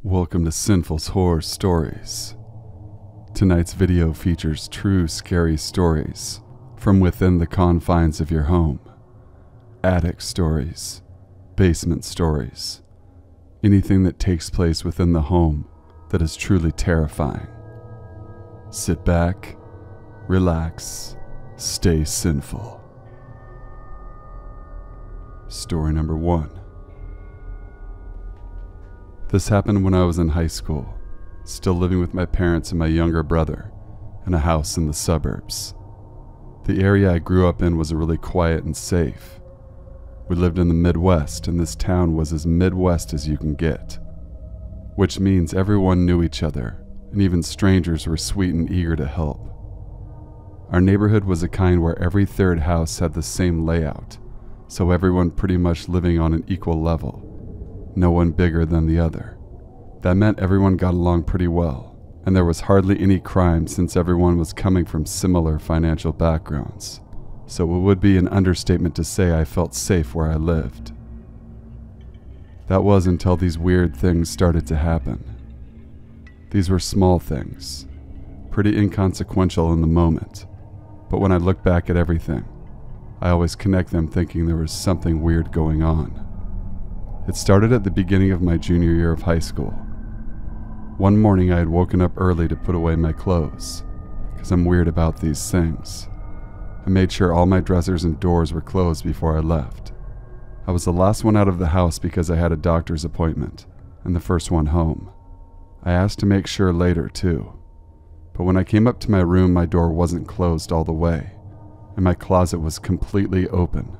Welcome to Sinful's Horror Stories. Tonight's video features true scary stories from within the confines of your home. Attic stories, basement stories, anything that takes place within the home that is truly terrifying. Sit back, relax, stay sinful. Story number 1. This happened when I was in high school, still living with my parents and my younger brother in a house in the suburbs. The area I grew up in was really quiet and safe. We lived in the Midwest, and this town was as Midwest as you can get, which means everyone knew each other, and even strangers were sweet and eager to help. Our neighborhood was a kind where every third house had the same layout, so everyone pretty much living on an equal level. No one bigger than the other. That meant everyone got along pretty well, and there was hardly any crime since everyone was coming from similar financial backgrounds, so it would be an understatement to say I felt safe where I lived. That was until these weird things started to happen. These were small things, pretty inconsequential in the moment, but when I look back at everything, I always connect them thinking there was something weird going on. It started at the beginning of my junior year of high school. One morning I had woken up early to put away my clothes, because I'm weird about these things. I made sure all my dressers and doors were closed before I left. I was the last one out of the house because I had a doctor's appointment, and the first one home. I asked to make sure later too, but when I came up to my room my door wasn't closed all the way, and my closet was completely open.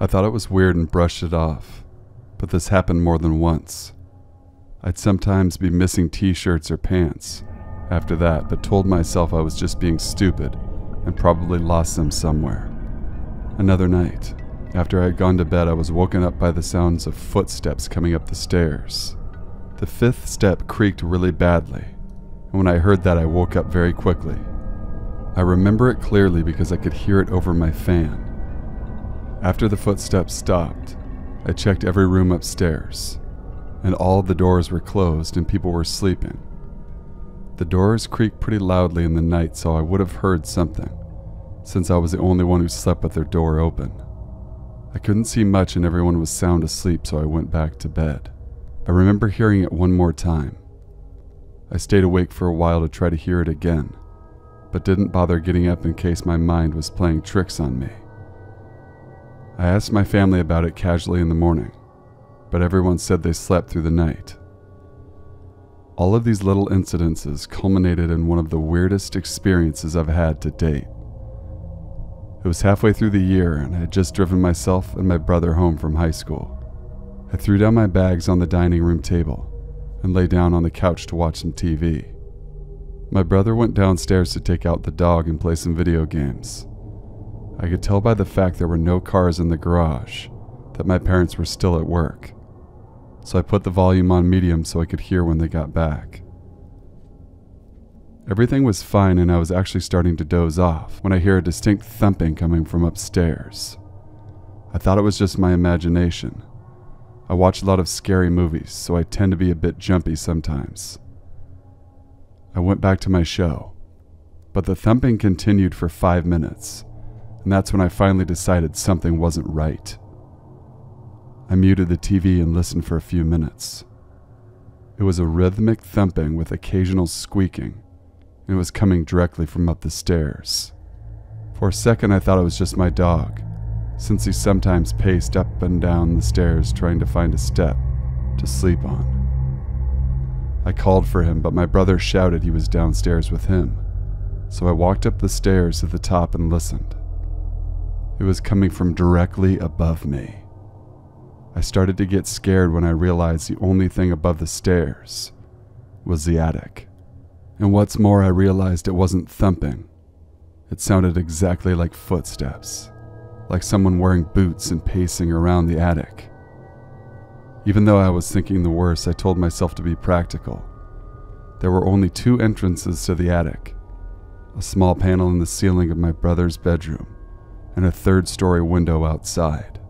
I thought it was weird and brushed it off, but this happened more than once. I'd sometimes be missing t-shirts or pants after that, but told myself I was just being stupid and probably lost them somewhere. Another night, after I had gone to bed, I was woken up by the sounds of footsteps coming up the stairs. The fifth step creaked really badly, and when I heard that I woke up very quickly. I remember it clearly because I could hear it over my fan. After the footsteps stopped, I checked every room upstairs, and all the doors were closed and people were sleeping. The doors creaked pretty loudly in the night, so I would have heard something, since I was the only one who slept with their door open. I couldn't see much and everyone was sound asleep, so I went back to bed. I remember hearing it one more time. I stayed awake for a while to try to hear it again, but didn't bother getting up in case my mind was playing tricks on me. I asked my family about it casually in the morning, but everyone said they slept through the night. All of these little incidences culminated in one of the weirdest experiences I've had to date. It was halfway through the year, and I had just driven myself and my brother home from high school. I threw down my bags on the dining room table and lay down on the couch to watch some TV. My brother went downstairs to take out the dog and play some video games. I could tell by the fact there were no cars in the garage that my parents were still at work, so I put the volume on medium so I could hear when they got back. Everything was fine and I was actually starting to doze off when I hear a distinct thumping coming from upstairs. I thought it was just my imagination. I watch a lot of scary movies, so I tend to be a bit jumpy sometimes. I went back to my show, but the thumping continued for 5 minutes. And that's when I finally decided something wasn't right. I muted the TV and listened for a few minutes. It was a rhythmic thumping with occasional squeaking, and it was coming directly from up the stairs. For a second I thought it was just my dog, since he sometimes paced up and down the stairs trying to find a step to sleep on. I called for him, but my brother shouted he was downstairs with him, so I walked up the stairs to the top and listened. It was coming from directly above me. I started to get scared when I realized the only thing above the stairs was the attic. And what's more, I realized it wasn't thumping. It sounded exactly like footsteps, like someone wearing boots and pacing around the attic. Even though I was thinking the worst, I told myself to be practical. There were only 2 entrances to the attic, a small panel in the ceiling of my brother's bedroom, and a 3rd-story window outside.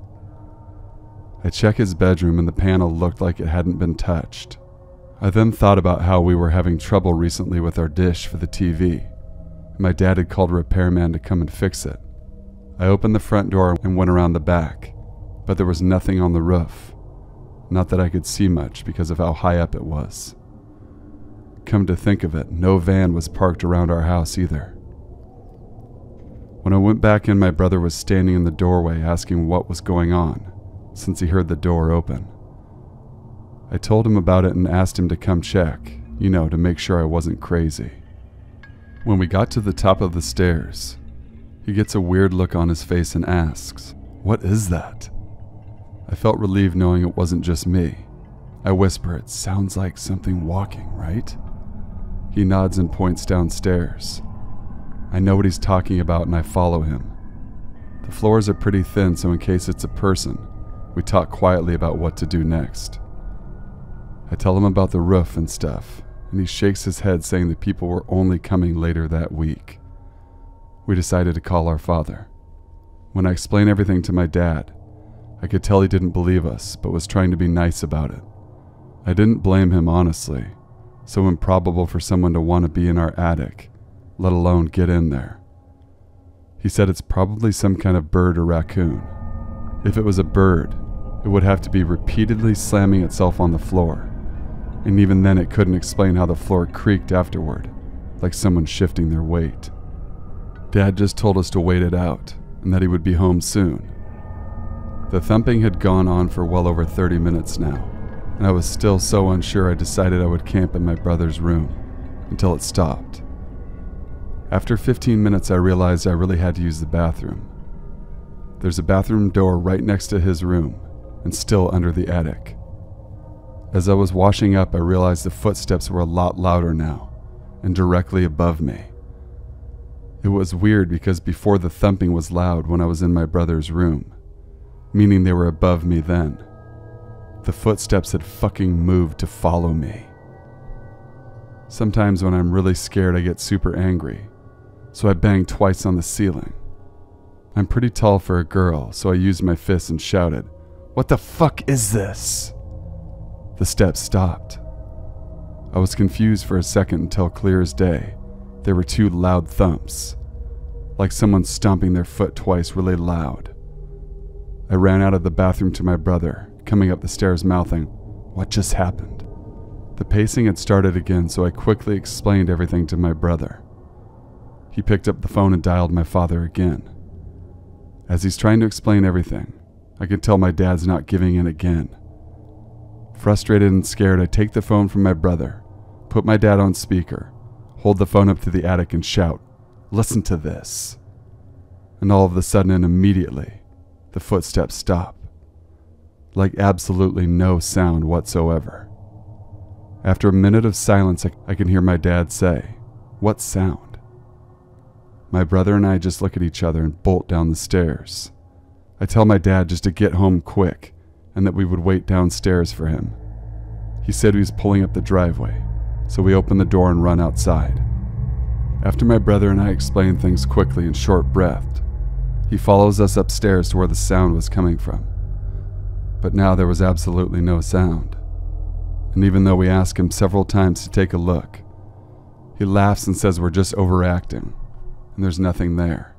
I checked his bedroom and the panel looked like it hadn't been touched. I then thought about how we were having trouble recently with our dish for the TV. My dad had called a repairman to come and fix it. I opened the front door and went around the back, but there was nothing on the roof. Not that I could see much because of how high up it was. Come to think of it, no van was parked around our house either. When I went back in, my brother was standing in the doorway asking what was going on, since he heard the door open. I told him about it and asked him to come check, to make sure I wasn't crazy. When we got to the top of the stairs, he gets a weird look on his face and asks, "What is that?" I felt relieved knowing it wasn't just me. I whisper, "It sounds like something walking, right?" He nods and points downstairs. I know what he's talking about and I follow him. The floors are pretty thin, so in case it's a person, we talk quietly about what to do next. I tell him about the roof and stuff, and he shakes his head saying the people were only coming later that week. We decided to call our father. When I explained everything to my dad, I could tell he didn't believe us, but was trying to be nice about it. I didn't blame him, honestly. So improbable for someone to want to be in our attic, let alone get in there. He said it's probably some kind of bird or raccoon. If it was a bird, it would have to be repeatedly slamming itself on the floor, and even then it couldn't explain how the floor creaked afterward, like someone shifting their weight. Dad just told us to wait it out, and that he would be home soon. The thumping had gone on for well over 30 minutes now, and I was still so unsure I decided I would camp in my brother's room, until it stopped. After 15 minutes I realized I really had to use the bathroom. There's a bathroom door right next to his room, and still under the attic. As I was washing up, I realized the footsteps were a lot louder now, and directly above me. It was weird because before the thumping was loud when I was in my brother's room, meaning they were above me then. The footsteps had fucking moved to follow me. Sometimes when I'm really scared I get super angry, so I banged twice on the ceiling. I'm pretty tall for a girl, so I used my fist and shouted, "What the fuck is this?" The steps stopped. I was confused for a second until clear as day, there were two loud thumps, like someone stomping their foot twice really loud. I ran out of the bathroom to my brother, coming up the stairs mouthing, "What just happened?" The pacing had started again, so I quickly explained everything to my brother. He picked up the phone and dialed my father again. As he's trying to explain everything, I can tell my dad's not giving in again. Frustrated and scared, I take the phone from my brother, put my dad on speaker, hold the phone up to the attic and shout, "Listen to this." And all of a sudden and immediately, the footsteps stop. Like absolutely no sound whatsoever. After a minute of silence, I can hear my dad say, "What sound?" My brother and I just look at each other and bolt down the stairs. I tell my dad just to get home quick and that we would wait downstairs for him. He said he was pulling up the driveway, so we open the door and run outside. After my brother and I explain things quickly and short-breathed, he follows us upstairs to where the sound was coming from. But now there was absolutely no sound. And even though we ask him several times to take a look, he laughs and says we're just overacting, and there's nothing there.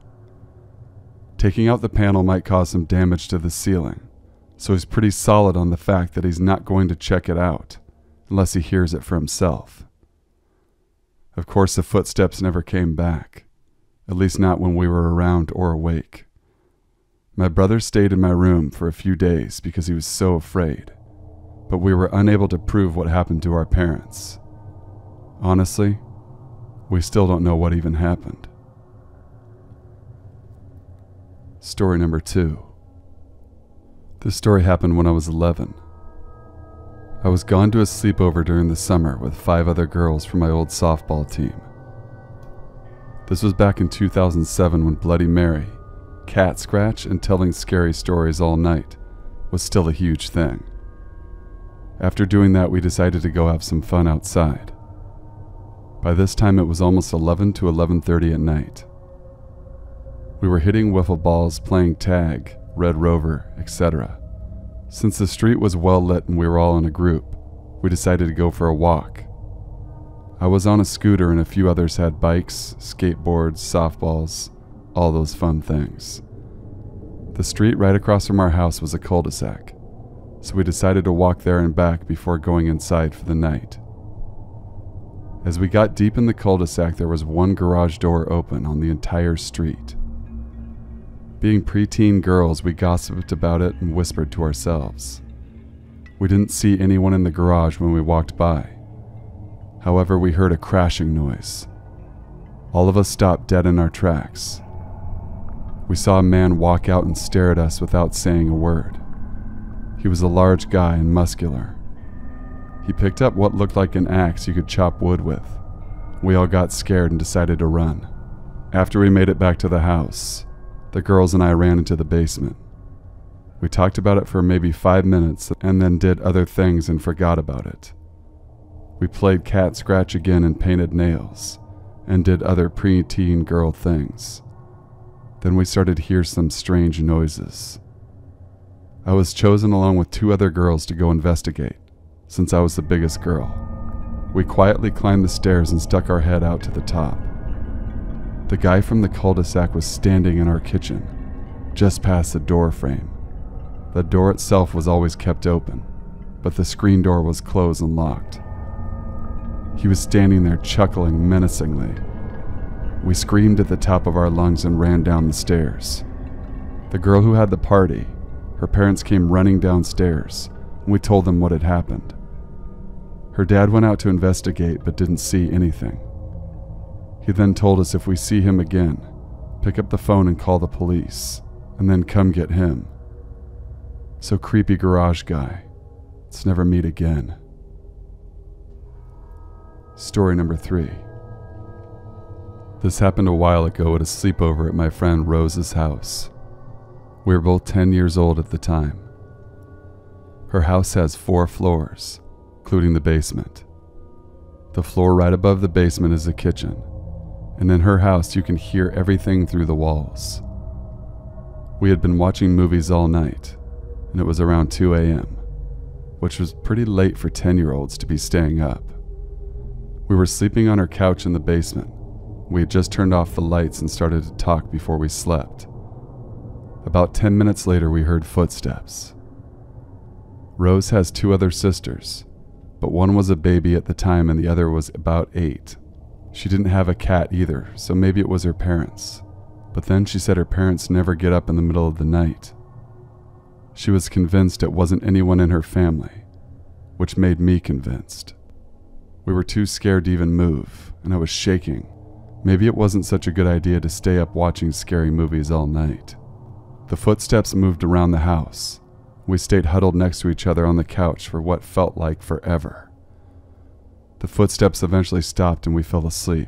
Taking out the panel might cause some damage to the ceiling, so he's pretty solid on the fact that he's not going to check it out, unless he hears it for himself. Of course, the footsteps never came back, at least not when we were around or awake. My brother stayed in my room for a few days because he was so afraid, but we were unable to prove what happened to our parents. Honestly, we still don't know what even happened. Story number 2. This story happened when I was 11. I was gone to a sleepover during the summer with 5 other girls from my old softball team. This was back in 2007 when Bloody Mary, cat scratch, and telling scary stories all night was still a huge thing. After doing that, we decided to go have some fun outside. By this time, it was almost 11 to 11:30 at night. We were hitting wiffle balls, playing tag, Red Rover, etc. Since the street was well lit and we were all in a group, we decided to go for a walk. I was on a scooter and a few others had bikes, skateboards, softballs, all those fun things. The street right across from our house was a cul-de-sac, so we decided to walk there and back before going inside for the night. As we got deep in the cul-de-sac, there was one garage door open on the entire street. Being preteen girls, we gossiped about it and whispered to ourselves. We didn't see anyone in the garage when we walked by. However, we heard a crashing noise. All of us stopped dead in our tracks. We saw a man walk out and stare at us without saying a word. He was a large guy and muscular. He picked up what looked like an axe you could chop wood with. We all got scared and decided to run. After we made it back to the house, the girls and I ran into the basement. We talked about it for maybe 5 minutes and then did other things and forgot about it. We played cat scratch again and painted nails, and did other preteen girl things. Then we started to hear some strange noises. I was chosen along with 2 other girls to go investigate, since I was the biggest girl. We quietly climbed the stairs and stuck our head out to the top. The guy from the cul-de-sac was standing in our kitchen, just past the door frame. The door itself was always kept open, but the screen door was closed and locked. He was standing there chuckling menacingly. We screamed at the top of our lungs and ran down the stairs. The girl who had the party, her parents came running downstairs, and we told them what had happened. Her dad went out to investigate but didn't see anything. He then told us if we see him again, pick up the phone and call the police, and then come get him. So creepy garage guy, let's never meet again. Story number 3. This happened a while ago at a sleepover at my friend Rose's house. We were both 10 years old at the time. Her house has 4 floors, including the basement. The floor right above the basement is the kitchen, and in her house you can hear everything through the walls. We had been watching movies all night, and it was around 2 a.m., which was pretty late for 10-year-olds to be staying up. We were sleeping on our couch in the basement. We had just turned off the lights and started to talk before we slept. About 10 minutes later, we heard footsteps. Rose has 2 other sisters, but one was a baby at the time and the other was about 8. She didn't have a cat either, so maybe it was her parents. But then she said her parents never get up in the middle of the night. She was convinced it wasn't anyone in her family, which made me convinced. We were too scared to even move, and I was shaking. Maybe it wasn't such a good idea to stay up watching scary movies all night. The footsteps moved around the house. We stayed huddled next to each other on the couch for what felt like forever. The footsteps eventually stopped and we fell asleep.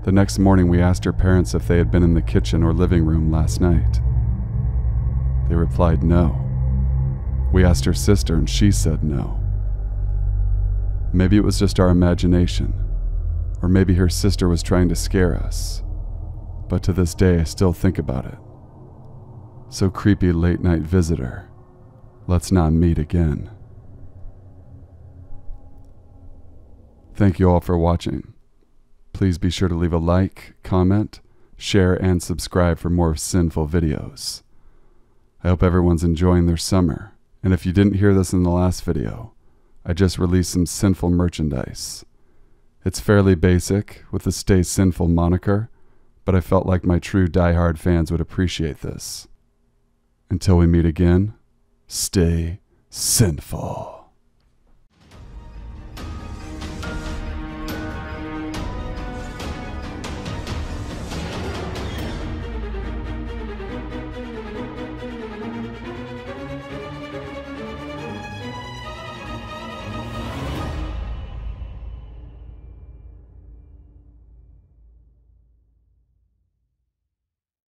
The next morning we asked her parents if they had been in the kitchen or living room last night. They replied no. We asked her sister and she said no. Maybe it was just our imagination, or maybe her sister was trying to scare us. But to this day I still think about it. So creepy late night visitor, let's not meet again. Thank you all for watching. Please be sure to leave a like, comment, share, and subscribe for more Sinful videos. I hope everyone's enjoying their summer, and if you didn't hear this in the last video, I just released some Sinful merchandise. It's fairly basic, with the Stay Sinful moniker, but I felt like my true diehard fans would appreciate this. Until we meet again, stay sinful.